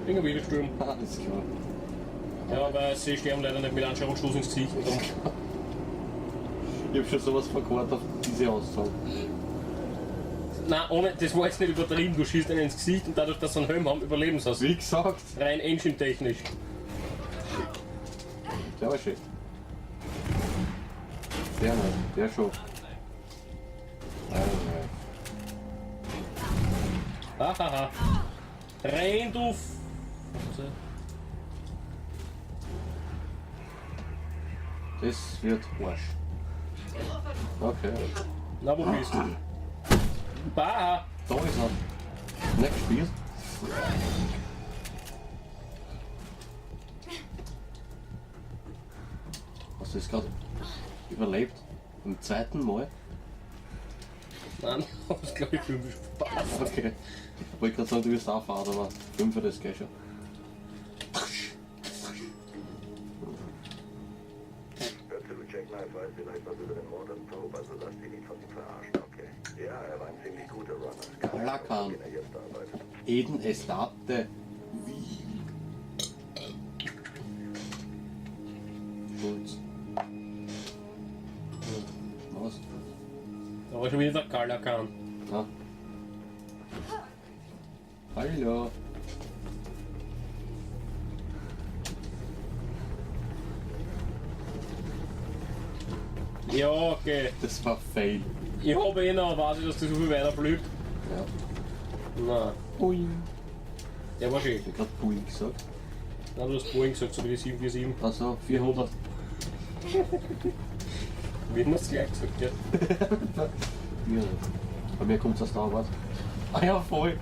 Finger wieder gestorben. Alles klar. Ja, weil sie sterben leider nicht mit einem Scharfschuss ins Gesicht. Ich hab schon sowas verkauft auf diese Aussage. Nein, ohne, das war jetzt nicht übertrieben. Du schießt einen ins Gesicht und dadurch, dass sie einen Helm haben, überleben sie es. Wie gesagt. Rein engine-technisch. Der war schön. Der nicht, der schon. Nein. Hahaha. Rein, du Das wird Arsch. Okay. Na, wo bist du? Bah! Da ist er. Nicht gespielt. Hast du das gerade überlebt? Im zweiten Mal? Nein, das glaube ich 5 ist verpasst. Okay. Ich wollte gerade sagen, du wirst auch fahren, aber 5 das geht schon. Check live weiß vielleicht was über den Mord an Pope, also lass dich nicht von ihm verarschen, okay? Ja, er war ein ziemlich guter Runner. Lackern. Den er jetzt arbeitet. Eden Estate. Schulz. Was? Da war schon wieder der Kalakan. Ah. Hallo. Ja, okay. Das war fail. Ich habe eh noch, weiß ich, dass das so viel weiter fliegt. Ja. Nein, Boing. der war schön. Ich hab grad Boing gesagt. Nein, du hast Boeing gesagt, so wie die 747. Also 400. Wie haben wir es gleich gesagt, ja? Ja. Bei mir kommt's aus Dauert. Ah ja, voll.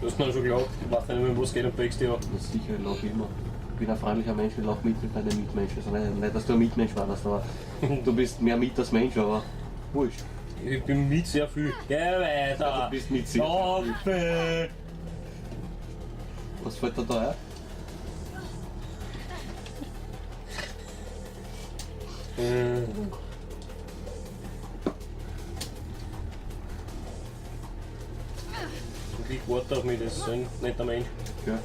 Du hast mir schon geglaubt, ich weiß nicht mehr, wo es geht und brichst dich ab. Das ist sicher, ich lache immer. Ich bin ein freundlicher Mensch, ich lache mit deinen Mitmenschen. Also nicht, dass du ein Mitmensch warst, aber du bist mehr mit als Mensch, aber wurscht. Ich bin mit sehr viel. Geh weiter! Also, du bist mit sehr Oppe! Was fällt dir da ein? Ich warte auf mich, das ist ein netter Mensch. Ja.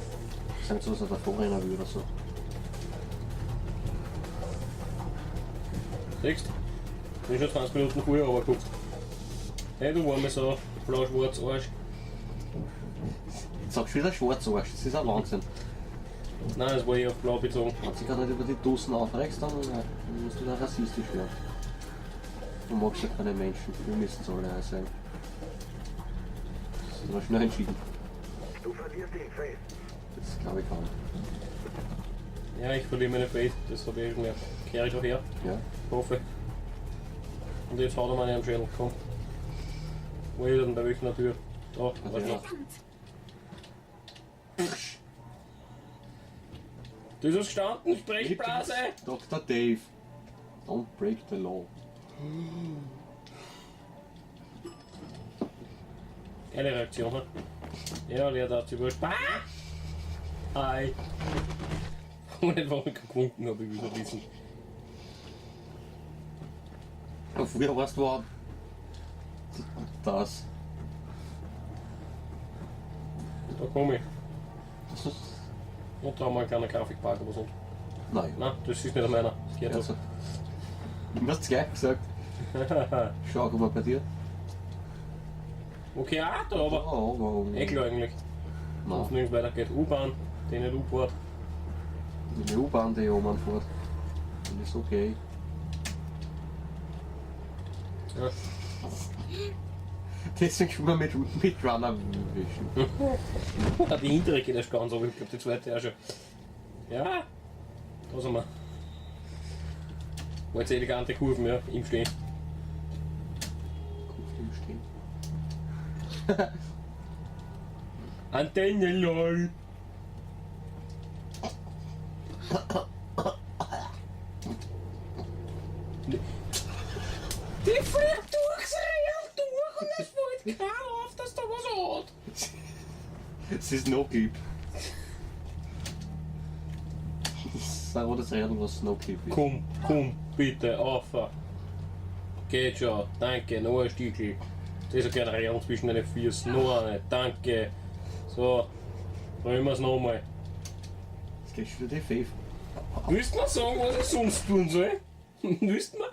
Sind so, dass er davor rennen will oder so. Siehst du? Ich bin schon 20 Minuten früher runtergeguckt. Hey, du warme so, blau-schwarz Arsch. Jetzt sagst du wieder Schwarzarsch, das ist ein Wahnsinn. Nein, das war eh auf blau bezogen. Wenn du dich gerade nicht über die Dosen aufregst, dann musst du da rassistisch werden. Du magst ja keine Menschen, wir müssen es alle sein. Das ist aber schnell entschieden. Du verlierst den Face. Das glaube ich kaum. Ja, ich verliere meine Faith, das habe ich schon mehr. Kehre ich auch her, Ja? hoffe. Und jetzt haut er meine am Schädel, komm. Wo ist er denn, bei welcher Tür? Da, Also, warte ja. noch. Du hast gestanden, Sprechblase! Dr. Dave. Don't break the law. Geile Reaktion, ne? Ja, der hat sich wurscht. Ah! Hi! Und nicht, warum ich gewunken habe, ich will nicht wissen. Früher warst du auch das. Da komme ich. Und da haben wir einen kleinen Grafikpark oder so. Nein. Nein, das ist nicht meiner. Das geht Also, du hast es gleich gesagt. Schau, guck mal bei dir. Okay, auch da, aber warum? eh klar eigentlich. Wenn es nirgends weitergeht. U-Bahn, die nicht U-Fahrt. Die U-Bahn, die oben fährt. Und ist okay. Ja. Deswegen schon mal mit Runner wischen. Die hintere geht erst ganz, aber ich glaube die zweite auch schon. Ja, da sind wir. War jetzt elegante Kurven, ja, im Stehen. Kurven im Stehen. Antenne, lol! Die fliegt durchs Real durch und es fällt keiner auf, dass da was hat. Es ist No Clip. Sag mal das Rädel, was No Clip ist. Komm, bitte, auf. Geht schon, danke, noch ein Stückchen. Das ist ein kleiner Real zwischen den Füßen, noch eine, danke. So, Wollen wir es nochmal. Das geht schon wieder Pfeff. Willst du mir sagen, was ich sonst tun soll? Willst du mir?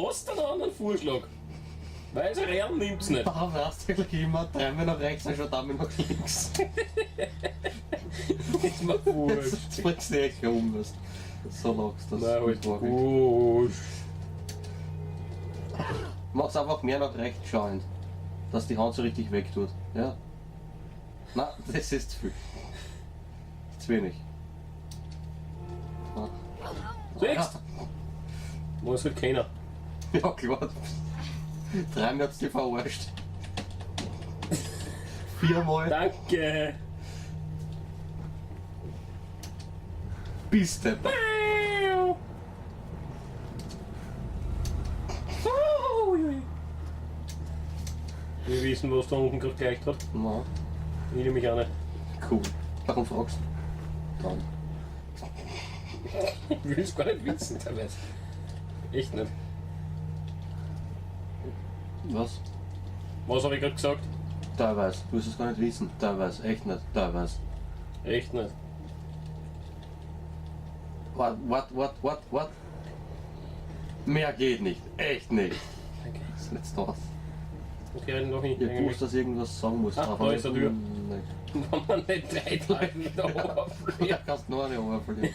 Hast du einen anderen Vorschlag? Weil so Rehren nimmt's nicht. Ah, weißt du wirklich immer, dreimal nach rechts und schon dreimal nach links. Ist mir wurscht. Das bringst du echt um, was so lachst das. Nein, halt traurig. wurscht. Mach's einfach mehr nach rechts schauend, dass die Hand so richtig weg tut. Ja? Nein, das ist zu viel. Zu wenig. Ja. Siehst du? Muss halt keiner. Ja, klar. Dreimal hat's dich verarscht. Viermal. Danke. Bist du. Wir wissen, was da unten gerade gleich hat. Na, Ich nehme mich auch nicht. cool. Warum fragst du? Dann. Ich will es gar nicht wissen, teilweise. Echt nicht. Was? Was habe ich gerade gesagt? Teilweise. Du wirst es gar nicht wissen. Teilweise. Echt nicht. Teilweise. Echt nicht. What? Mehr geht nicht. Echt nicht. Danke. Das ist jetzt das. Okay, halt noch nicht. Ich wusste, dass ich irgendwas sagen muss. Ach, aber da ist er durch. Nein. Wenn man nicht 3 Tage mit der Oberfläche. Ja, kannst nur eine Ohr verlieren.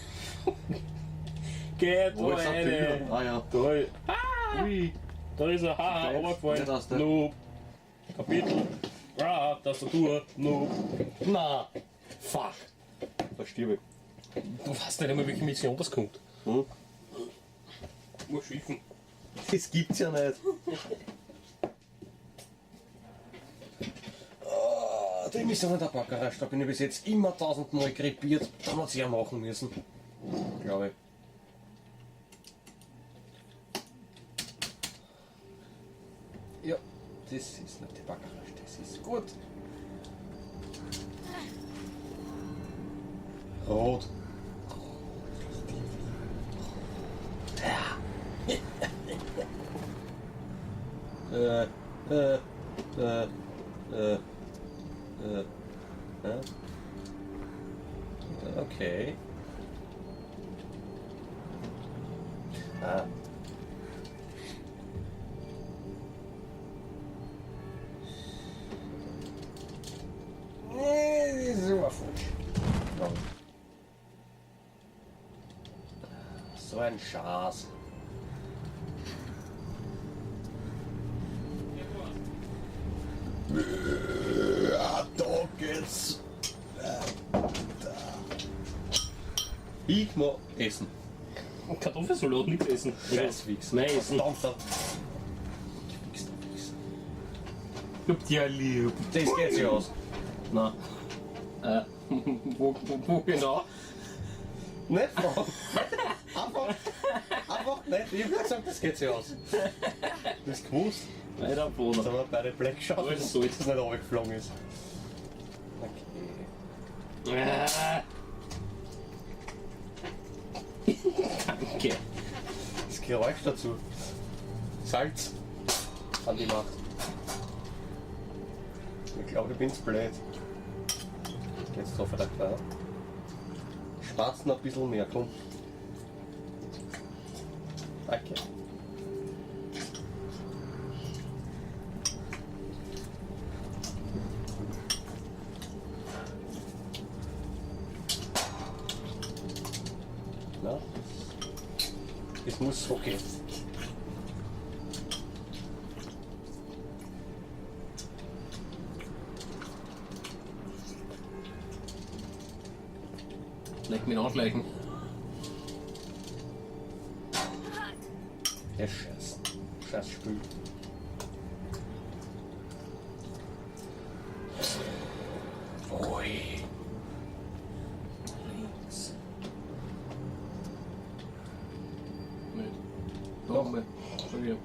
Geht Wo da ist er eine. Tür? Ah ja. Ui. Da ist er. Haha, Nicht runtergefallen. aus der- Noob. Kapitel. Tastatur. Noob. Na. Fuck. Verstirbe. Du weißt nicht einmal, welche Mission das kommt. Hm? Muss schiffen. Das gibt's ja nicht. Die Mission in der Backerei, da bin ich bis jetzt immer 1000-mal krepiert. Da hat sie ja machen müssen. Glaube ich. Ja, das ist nicht die Backerei, das ist gut. Rot. Okay. Ah. Nee, das war falsch. So ein Schatz. Ja, da geht's. Ich mag essen. Kartoffelsalat nicht essen. Scheißwichs. Nein, essen. Verdammt. Ich hab dich ja lieb. Das geht sich aus. Nein. Wo genau? Nicht fragen. Einfach nicht. Ich hab gesagt, das geht sich aus. Du hast gewusst. Leider Jetzt Bruder. haben wir beide Black geschaut, Aber dass ist es so. nicht runtergeflogen ist. Okay. Danke. Das Geräusch dazu. Salz. An die Macht. Ich glaube, ich bin's blöd. Jetzt drauf da klar. Schmatz noch ein bisschen mehr, komm. Danke. Na? Es muss so gehen. Leg mich anschleichen. Der Scheiß. Scheiß Spül. Ui. Links. Nicht. Doch. Noch. Schon wieder.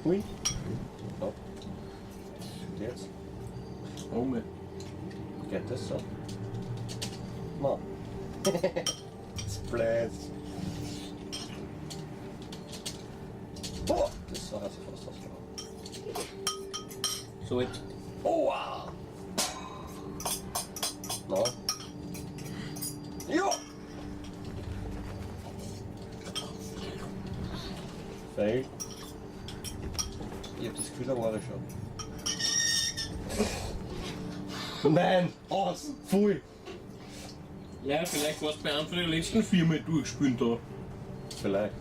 Ui. So. Und jetzt? Oben. Geht das so? Na. Splat. Boah, das hat sich fast ausgehauen. So jetzt. Oha! Nein. Ja! Fail. Ich hab das Gefühl, da war er schon. Nein! Aus! Pfui! Ja, vielleicht warst du bei einem von den letzten 4 Mal durchgespült da. Vielleicht.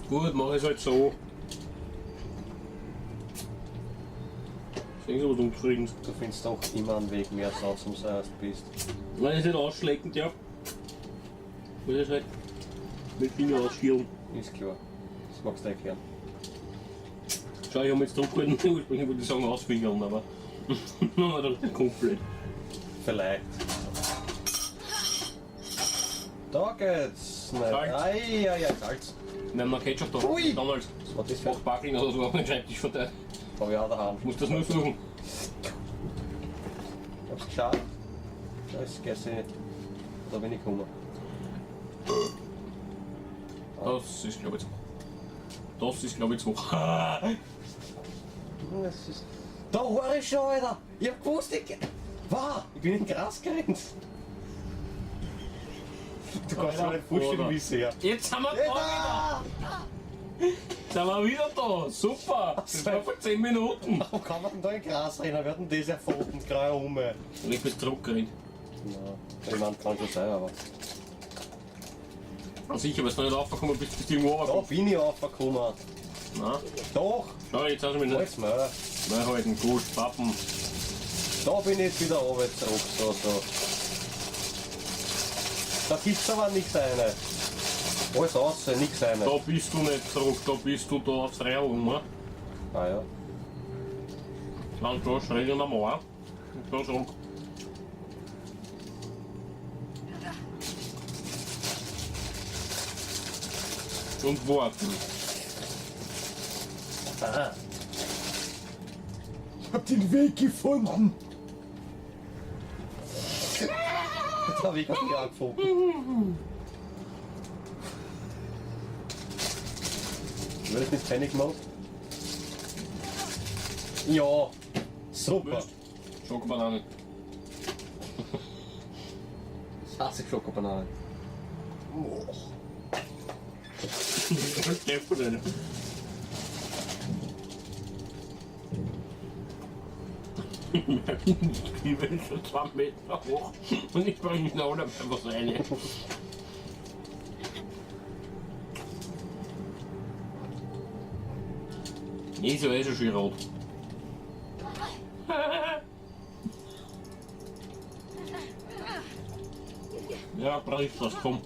Gut, mach ich es halt so. Sehen Sie, was du unzufrieden bist. Du findest doch immer einen Weg mehr raus, um du erst bist. Wenn es nicht ausschlägend, ja. Muss ich halt mit Finger ausschielen. Ist klar. Das magst du erklären. Schau, ich habe jetzt zurückgehalten, ursprünglich wollte ich sagen ausfingern, aber dann komplett. Vielleicht. Da geht's! Nein. Salz. Eieiei, Salz. Wir haben noch Ketchup da. Ui. Damals. Was war das für? 8 Backeln oder so auf den Schreibtisch verteilt. Hab ich auch daheim. Ich muss das nur suchen. Ich hab's geschaut. Da ist Gäse. Da bin ich gekommen. Das ist glaube ich 2. Das ist glaube ich 2. Das ist... Da war ich schon, Alter! Ich hab gewusst, ich bin in Gras gerannt! Du kannst dir nicht vorstellen, wie sehr. Jetzt sind wir da wieder! Sind wir wieder da! Super! Das war vor 10 Minuten! Warum kann man denn da in Gras rennen? Wir hatten das erfunden, gerade um. Ich bin zurückgerannt. Nein, ich meine, kann schon sein, aber... Sicher, weil du nicht raufgekommen bist, bist du irgendwo Da raufgekommen. bin ich aufgekommen. Nein. Doch! Schau, jetzt hast du mich nicht. Alles mehr. Nein, halt ein gut, Pappen. Da bin ich jetzt wieder runter zurück. So. Da gibt's aber nichts rein. Alles raus, nichts rein. Da bist du nicht zurück, da bist du da aufs Real rum. Ah ja. Dann da schnell in der Mauer. Und da zurück. Und warten. Aha. Ich hab den Weg gefunden. Jetzt hab ich auch gefunden. Wird das nicht Panic Mode? Ja. Super. Schokobananen. Ich hasse Schokobananen. Stefan. Ich bin schon 2 Meter hoch und ich bringe ihn auch einfach rein. Nee, so ist er schon rot. Ja, bricht das, komm.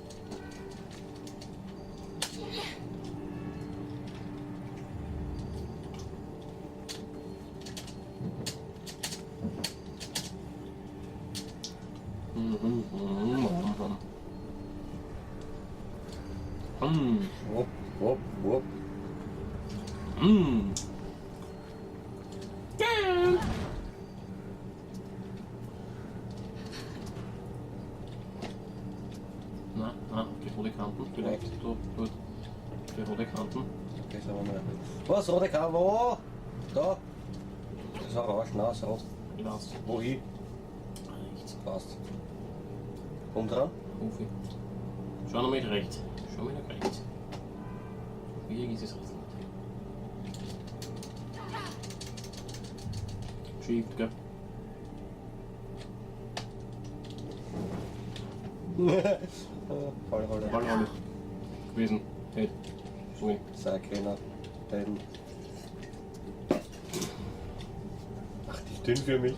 Wupp, wupp, wupp. Na, die rote Kanten, vielleicht da, dort. Die rote Kanten. Das ist aber nicht. Was, rote Karte? Wo? Da? Das ist orange, nein, ist rot. Glas. Wo hin? Rechts. Passt. Komm dran. Profi. Schau noch mit rechts. Schau mal nach rechts. Wie ist es rechts? Shift, gell? Fallrolle. Ballrolle. Gewesen. Hey. Sorry. Sei keiner. Ach, die ist dünn für mich.